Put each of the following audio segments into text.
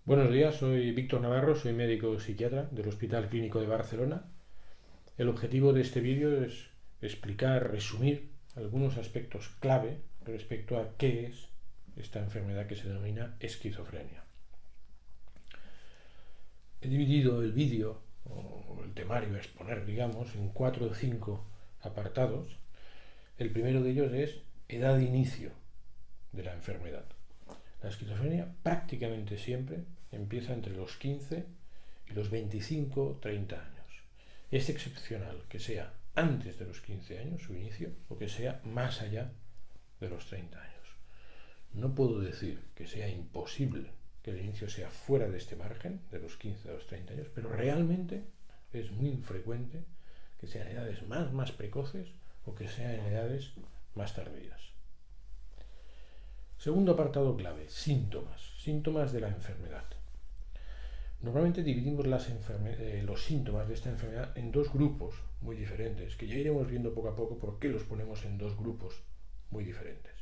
Buenos días, soy Víctor Navarro, soy médico psiquiatra del Hospital Clínico de Barcelona. El objetivo de este vídeo es explicar, resumir algunos aspectos clave respecto a qué es esta enfermedad que se denomina esquizofrenia. He dividido el vídeo, o el temario a exponer, digamos, en 4 o 5 apartados. El primero de ellos es edad de inicio de la enfermedad. La esquizofrenia prácticamente siempre empieza entre los 15 y los 25 o 30 años. Es excepcional que sea antes de los 15 años su inicio o que sea más allá de los 30 años. No puedo decir que sea imposible que el inicio sea fuera de este margen, de los 15 a los 30 años, pero realmente es muy infrecuente que sean edades más precoces o que sean en edades más tardías. Segundo apartado clave, síntomas de la enfermedad. Normalmente dividimos los síntomas de esta enfermedad en dos grupos muy diferentes, que ya iremos viendo poco a poco por qué los ponemos en dos grupos muy diferentes.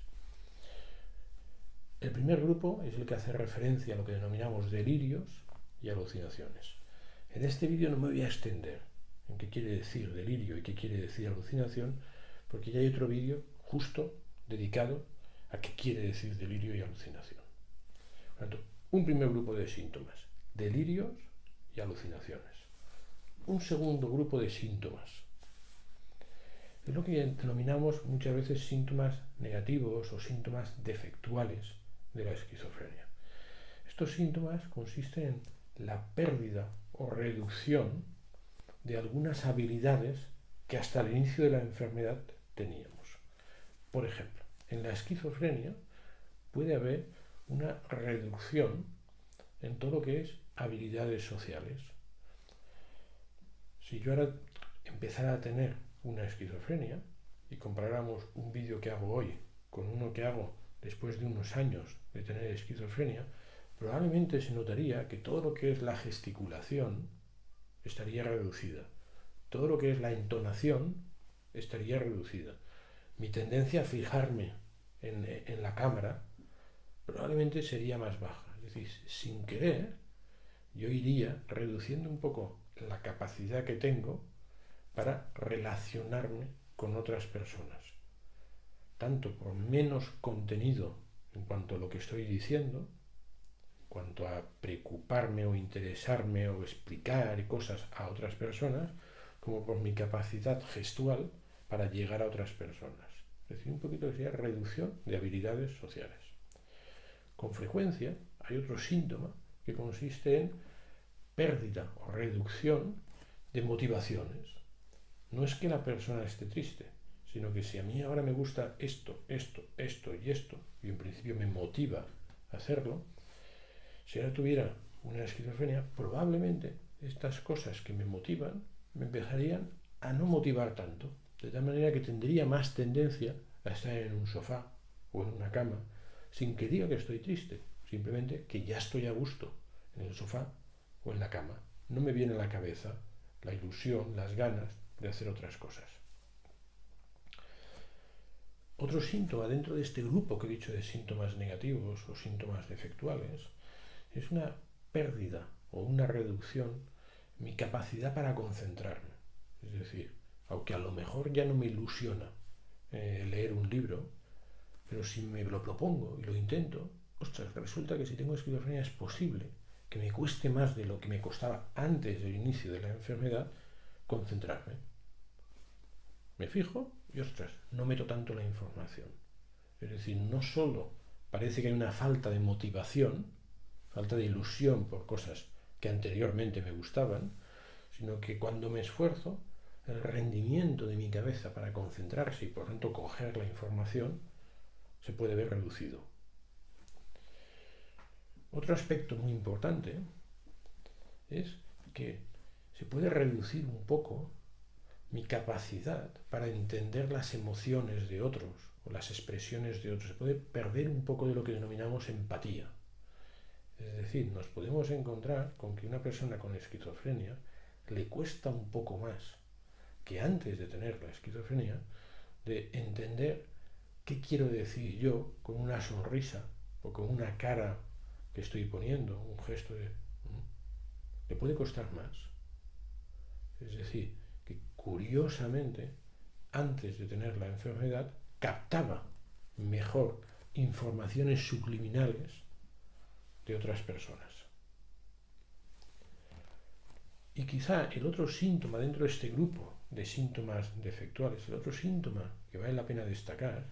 El primer grupo es el que hace referencia a lo que denominamos delirios y alucinaciones. En este vídeo no me voy a extender en qué quiere decir delirio y qué quiere decir alucinación, porque ya hay otro vídeo justo dedicado a qué quiere decir delirio y alucinación. Por tanto, un primer grupo de síntomas, delirios y alucinaciones. Un segundo grupo de síntomas es lo que denominamos muchas veces síntomas negativos o síntomas defectuales de la esquizofrenia. Estos síntomas consisten en la pérdida o reducción de algunas habilidades que hasta el inicio de la enfermedad teníamos. Por ejemplo, en la esquizofrenia puede haber una reducción en todo lo que es habilidades sociales. Si yo ahora empezara a tener una esquizofrenia y comparáramos un vídeo que hago hoy con uno que hago después de unos años de tener esquizofrenia, probablemente se notaría que todo lo que es la gesticulación estaría reducida, todo lo que es la entonación estaría reducida. Mi tendencia a fijarme en la cámara probablemente sería más baja. Es decir, sin querer, yo iría reduciendo un poco la capacidad que tengo para relacionarme con otras personas, tanto por menos contenido en cuanto a lo que estoy diciendo, en cuanto a preocuparme o interesarme o explicar cosas a otras personas, como por mi capacidad gestual para llegar a otras personas. Es decir, un poquito de reducción de habilidades sociales. Con frecuencia hay otro síntoma que consiste en pérdida o reducción de motivaciones. No es que la persona esté triste, sino que si a mí ahora me gusta esto y en principio me motiva a hacerlo, si ahora tuviera una esquizofrenia, probablemente estas cosas que me motivan me empezarían a no motivar tanto, de tal manera que tendría más tendencia a estar en un sofá o en una cama, sin que diga que estoy triste, simplemente que ya estoy a gusto en el sofá o en la cama. No me viene a la cabeza la ilusión, las ganas de hacer otras cosas. Otro síntoma dentro de este grupo que he dicho de síntomas negativos o síntomas defectuales es una pérdida o una reducción en mi capacidad para concentrarme. Es decir, aunque a lo mejor ya no me ilusiona leer un libro, pero si me lo propongo y lo intento, ostras, resulta que si tengo esquizofrenia es posible que me cueste más de lo que me costaba antes del inicio de la enfermedad concentrarme. Me fijo y, ostras, no meto tanto la información. Es decir, no solo parece que hay una falta de motivación, falta de ilusión por cosas que anteriormente me gustaban, sino que cuando me esfuerzo, el rendimiento de mi cabeza para concentrarse y por tanto coger la información se puede ver reducido. Otro aspecto muy importante es que se puede reducir un poco mi capacidad para entender las emociones de otros o las expresiones de otros. Se puede perder un poco de lo que denominamos empatía. Es decir, nos podemos encontrar con que una persona con esquizofrenia le cuesta un poco más que antes de tener la esquizofrenia de entender qué quiero decir yo con una sonrisa o con una cara que estoy poniendo, un gesto le puede costar más. Es decir, que curiosamente, antes de tener la enfermedad, captaba mejor informaciones subliminales de otras personas. Y quizá el otro síntoma dentro de este grupo de síntomas defectuales, el otro síntoma que vale la pena destacar,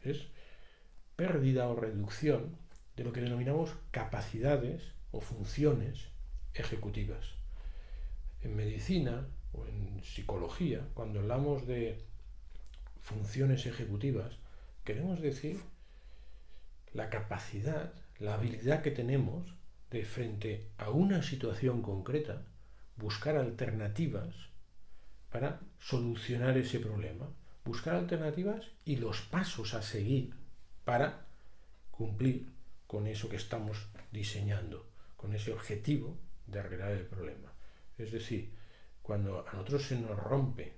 es pérdida o reducción de lo que denominamos capacidades o funciones ejecutivas. En medicina o en psicología, cuando hablamos de funciones ejecutivas, queremos decir la capacidad, la habilidad que tenemos de, frente a una situación concreta, buscar alternativas para solucionar ese problema, buscar alternativas y los pasos a seguir para cumplir con eso que estamos diseñando, con ese objetivo de arreglar el problema. Es decir, cuando a nosotros se nos rompe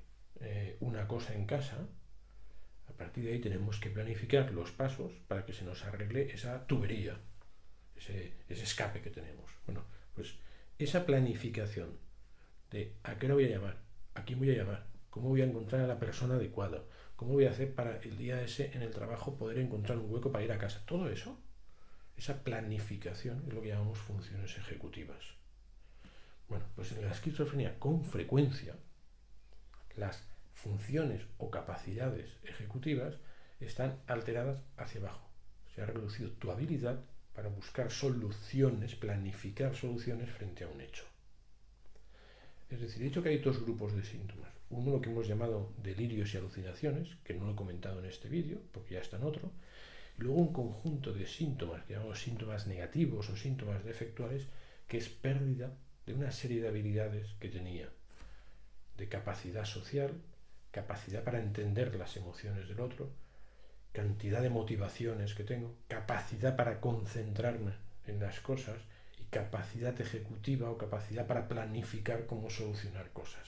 una cosa en casa, a partir de ahí tenemos que planificar los pasos para que se nos arregle esa tubería, ese escape que tenemos. Bueno, pues esa planificación de a qué hora voy a llamar, a quién voy a llamar, cómo voy a encontrar a la persona adecuada, cómo voy a hacer para el día ese en el trabajo poder encontrar un hueco para ir a casa. Todo eso, esa planificación es lo que llamamos funciones ejecutivas. Bueno, pues en la esquizofrenia con frecuencia las funciones o capacidades ejecutivas están alteradas hacia abajo. Se ha reducido tu habilidad para buscar soluciones, planificar soluciones frente a un hecho. Es decir, he dicho que hay dos grupos de síntomas. Uno, lo que hemos llamado delirios y alucinaciones, que no lo he comentado en este vídeo, porque ya está en otro. Y luego un conjunto de síntomas, que llamamos síntomas negativos o síntomas defectuales, que es pérdida de una serie de habilidades que tenía, de capacidad social, capacidad para entender las emociones del otro, cantidad de motivaciones que tengo, capacidad para concentrarme en las cosas y capacidad ejecutiva o capacidad para planificar cómo solucionar cosas.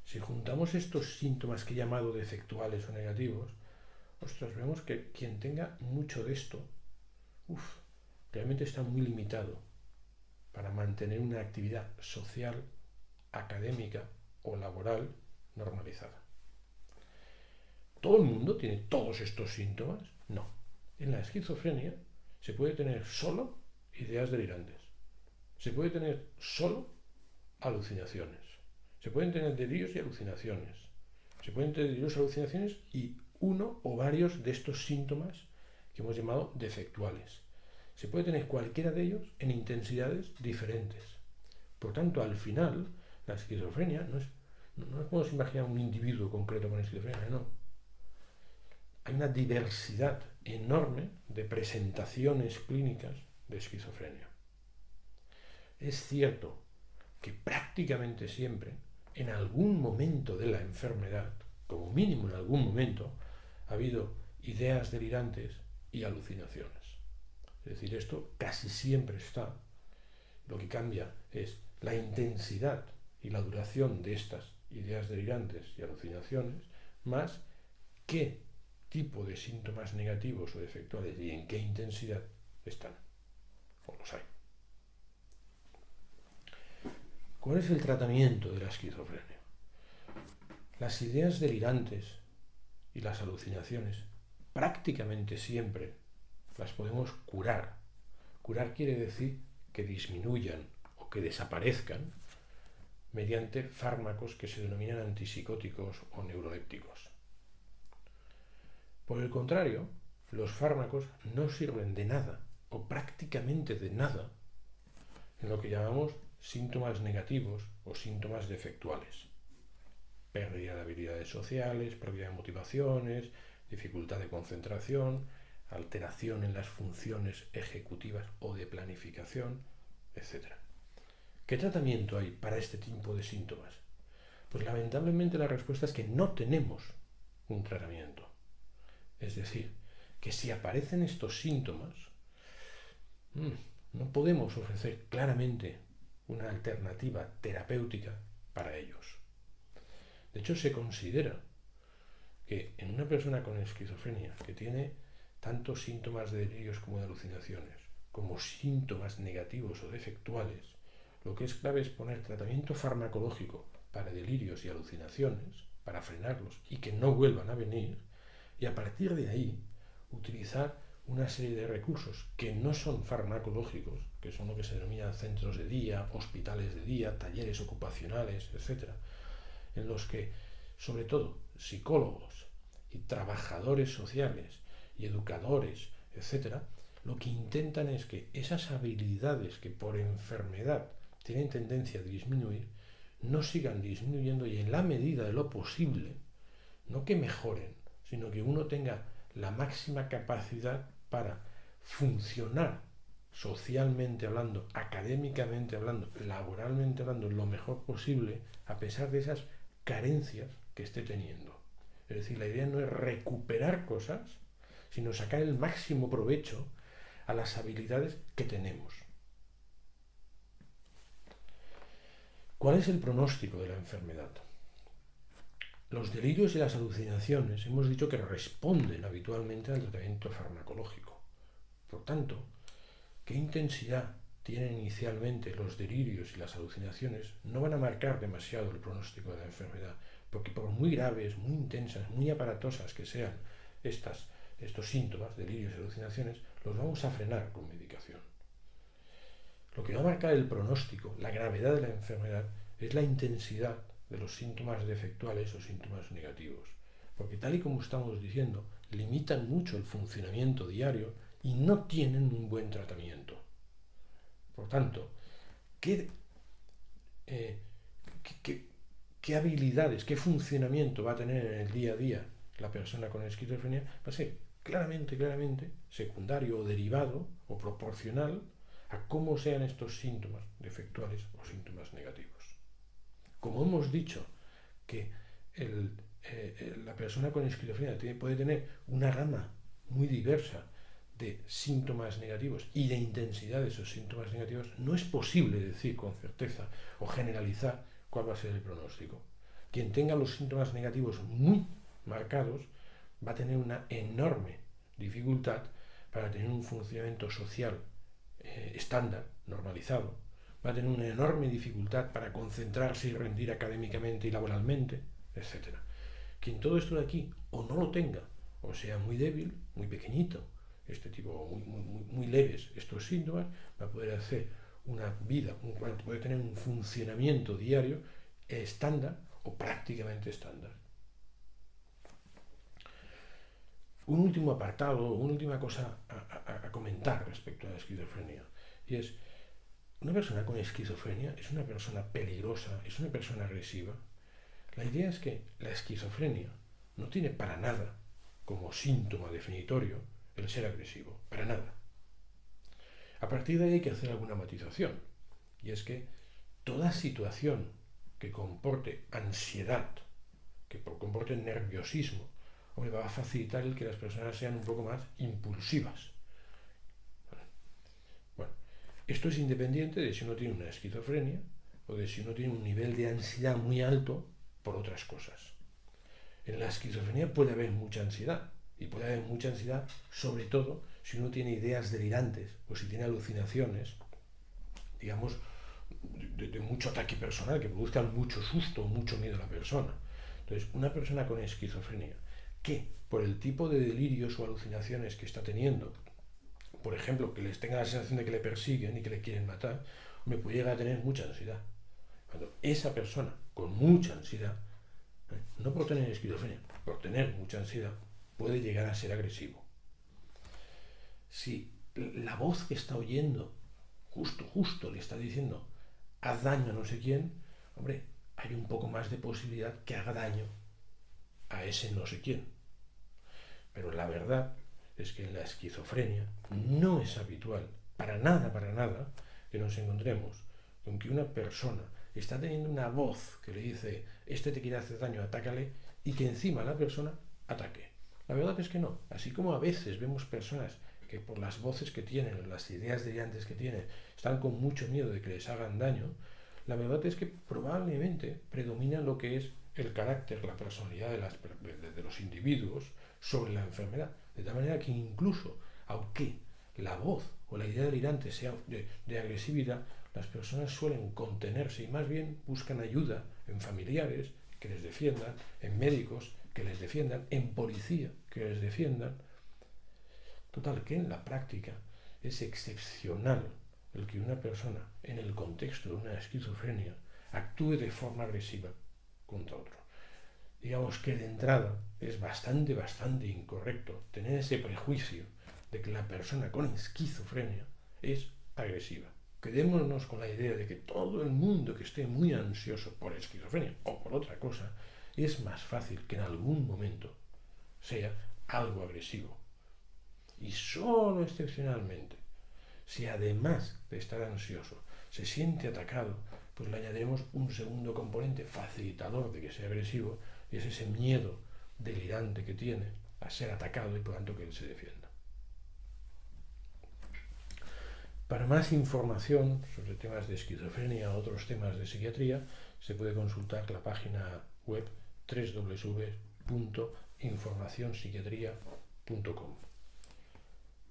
Si juntamos estos síntomas que he llamado defectuales o negativos, vemos que quien tenga mucho de esto, realmente está muy limitado para mantener una actividad social, académica o laboral normalizada. ¿Todo el mundo tiene todos estos síntomas? No. En la esquizofrenia se puede tener solo ideas delirantes. Se puede tener solo alucinaciones. Se pueden tener delirios y alucinaciones. Se pueden tener delirios y alucinaciones y uno o varios de estos síntomas que hemos llamado defectuales. Se puede tener cualquiera de ellos en intensidades diferentes. Por tanto, al final, la esquizofrenia no podemos imaginar un individuo concreto con esquizofrenia, no. Hay una diversidad enorme de presentaciones clínicas de esquizofrenia. Es cierto que prácticamente siempre, en algún momento de la enfermedad, como mínimo en algún momento, ha habido ideas delirantes y alucinaciones. Es decir, esto casi siempre está. Lo que cambia es la intensidad y la duración de estas ideas delirantes y alucinaciones, más qué tipo de síntomas negativos o defectuales y en qué intensidad están, o los hay. ¿Cuál es el tratamiento de la esquizofrenia? Las ideas delirantes y las alucinaciones prácticamente siempre las podemos curar. Curar quiere decir que disminuyan o que desaparezcan mediante fármacos que se denominan antipsicóticos o neurolépticos. Por el contrario, los fármacos no sirven de nada o prácticamente de nada en lo que llamamos síntomas negativos o síntomas defectuales. Pérdida de habilidades sociales, pérdida de motivaciones, dificultad de concentración, alteración en las funciones ejecutivas o de planificación, etc. ¿Qué tratamiento hay para este tipo de síntomas? Pues lamentablemente la respuesta es que no tenemos un tratamiento. Es decir, que si aparecen estos síntomas, no podemos ofrecer claramente una alternativa terapéutica para ellos. De hecho, se considera que en una persona con esquizofrenia que tiene tanto síntomas de delirios como de alucinaciones, como síntomas negativos o defectuales, lo que es clave es poner tratamiento farmacológico para delirios y alucinaciones, para frenarlos y que no vuelvan a venir, y a partir de ahí utilizar una serie de recursos que no son farmacológicos, que son lo que se denominan centros de día, hospitales de día, talleres ocupacionales, etcétera, en los que, sobre todo, psicólogos y trabajadores sociales y educadores, etcétera, lo que intentan es que esas habilidades que por enfermedad tienen tendencia a disminuir, no sigan disminuyendo y en la medida de lo posible, no que mejoren, sino que uno tenga la máxima capacidad para funcionar socialmente hablando, académicamente hablando, laboralmente hablando, lo mejor posible, a pesar de esas carencias que esté teniendo. Es decir, la idea no es recuperar cosas, sino sacar el máximo provecho a las habilidades que tenemos. ¿Cuál es el pronóstico de la enfermedad? Los delirios y las alucinaciones hemos dicho que responden habitualmente al tratamiento farmacológico. Por tanto, ¿qué intensidad tienen inicialmente los delirios y las alucinaciones? No van a marcar demasiado el pronóstico de la enfermedad, porque por muy graves, muy intensas, muy aparatosas que sean estos síntomas, delirios y alucinaciones, los vamos a frenar con medicación. Lo que va a marcar el pronóstico, la gravedad de la enfermedad, es la intensidad de los síntomas defectuales o síntomas negativos, porque tal y como estamos diciendo, limitan mucho el funcionamiento diario y no tienen un buen tratamiento. Por tanto, ¿qué habilidades, qué funcionamiento va a tener en el día a día la persona con esquizofrenia? Va a ser claramente secundario o derivado o proporcional a cómo sean estos síntomas defectuales o síntomas negativos. Como hemos dicho que la persona con esquizofrenia puede tener una gama muy diversa de síntomas negativos y de intensidad de esos síntomas negativos, no es posible decir con certeza o generalizar cuál va a ser el pronóstico. Quien tenga los síntomas negativos muy marcados va a tener una enorme dificultad para tener un funcionamiento social estándar, normalizado, va a tener una enorme dificultad para concentrarse y rendir académicamente y laboralmente, etc. Quien todo esto de aquí o no lo tenga, o sea muy débil, muy pequeñito, muy leves estos síntomas, va a poder hacer una vida, puede tener un funcionamiento diario estándar o prácticamente estándar. Un último apartado, una última cosa a comentar respecto a la esquizofrenia, y es, una persona con esquizofrenia es una persona peligrosa, es una persona agresiva. La idea es que la esquizofrenia no tiene para nada como síntoma definitorio el ser agresivo, para nada. A partir de ahí hay que hacer alguna matización, y es que toda situación que comporte ansiedad, que comporte nerviosismo, va a facilitar el que las personas sean un poco más impulsivas. Bueno, esto es independiente de si uno tiene una esquizofrenia o de si uno tiene un nivel de ansiedad muy alto por otras cosas. En la esquizofrenia puede haber mucha ansiedad, y puede haber mucha ansiedad sobre todo si uno tiene ideas delirantes o si tiene alucinaciones, digamos, de mucho ataque personal, que produzcan mucho susto, mucho miedo a la persona. Entonces, una persona con esquizofrenia que, por el tipo de delirios o alucinaciones que está teniendo, por ejemplo, que les tenga la sensación de que le persiguen y que le quieren matar, me puede llegar a tener mucha ansiedad. Cuando esa persona con mucha ansiedad, no por tener esquizofrenia, por tener mucha ansiedad, puede llegar a ser agresivo. Si la voz que está oyendo justo le está diciendo haz daño a no sé quién, hombre, hay un poco más de posibilidad que haga daño a ese no sé quién. Pero la verdad es que en la esquizofrenia no es habitual, para nada, que nos encontremos con que una persona está teniendo una voz que le dice este te quiere hacer daño, atácale, y que encima la persona ataque. La verdad es que no. Así como a veces vemos personas que por las voces que tienen, las ideas delirantes que tienen, están con mucho miedo de que les hagan daño, la verdad es que probablemente predomina lo que es el carácter, la personalidad de los individuos, sobre la enfermedad. De tal manera que incluso, aunque la voz o la idea delirante sea de agresividad, las personas suelen contenerse y más bien buscan ayuda en familiares que les defiendan, en médicos que les defiendan, en policía que les defiendan. Total, que en la práctica es excepcional el que una persona, en el contexto de una esquizofrenia, actúe de forma agresiva contra otro. Digamos que de entrada es bastante incorrecto tener ese prejuicio de que la persona con esquizofrenia es agresiva. Quedémonos con la idea de que todo el mundo que esté muy ansioso por esquizofrenia o por otra cosa, es más fácil que en algún momento sea algo agresivo. Y solo excepcionalmente, si además de estar ansioso se siente atacado, pues le añadimos un segundo componente facilitador de que sea agresivo, y es ese miedo delirante que tiene a ser atacado y por tanto que él se defienda. Para más información sobre temas de esquizofrenia o otros temas de psiquiatría, se puede consultar la página web www.informacionpsiquiatria.com.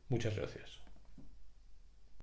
Muchas gracias.